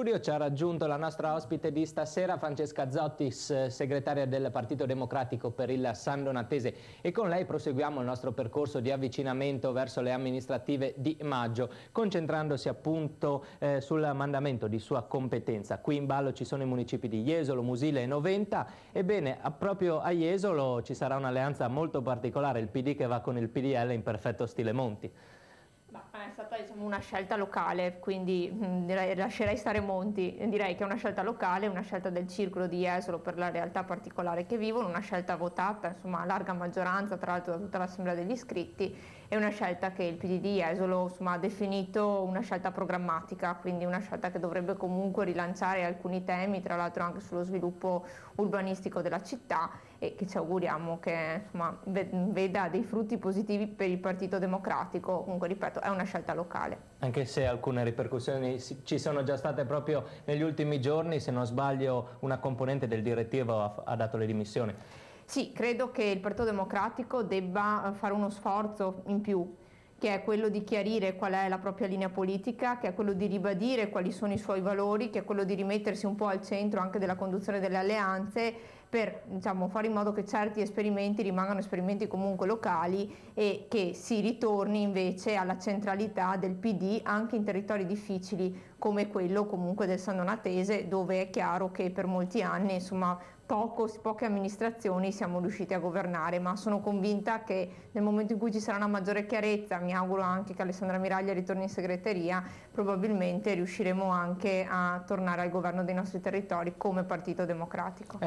studio ci ha raggiunto la nostra ospite di stasera, Francesca Zottis, segretaria del Partito Democratico per il San Donatese, e con lei proseguiamo il nostro percorso di avvicinamento verso le amministrative di maggio, concentrandosi appunto sul mandamento di sua competenza. Qui in ballo ci sono i municipi di Jesolo, Musile e Noventa. Ebbene, proprio a Jesolo ci sarà un'alleanza molto particolare, il PD che va con il PDL in perfetto stile Monti. È stata una scelta locale, quindi lascerei stare Monti. Direi che è una scelta locale, una scelta del circolo di Jesolo per la realtà particolare che vivono, una scelta votata insomma a larga maggioranza tra l'altro da tutta l'assemblea degli iscritti, e una scelta che il PD di Jesolo ha definito una scelta programmatica, quindi una scelta che dovrebbe comunque rilanciare alcuni temi, tra l'altro anche sullo sviluppo urbanistico della città, e che ci auguriamo che veda dei frutti positivi per il Partito Democratico. Comunque ripeto, è una scelta locale. Anche se alcune ripercussioni ci sono già state proprio negli ultimi giorni, se non sbaglio una componente del direttivo ha dato le dimissioni. Sì, credo che il Partito Democratico debba fare uno sforzo in più, che è quello di chiarire qual è la propria linea politica, che è quello di ribadire quali sono i suoi valori, che è quello di rimettersi un po' al centro anche della conduzione delle alleanze, per fare in modo che certi esperimenti rimangano esperimenti comunque locali e che si ritorni invece alla centralità del PD anche in territori difficili come quello comunque del San Donatese, dove è chiaro che per molti anni poche amministrazioni siamo riusciti a governare, ma sono convinta che nel momento in cui ci sarà una maggiore chiarezza, mi auguro anche che Alessandra Miraglia ritorni in segreteria, probabilmente riusciremo anche a tornare al governo dei nostri territori come Partito Democratico. Ecco.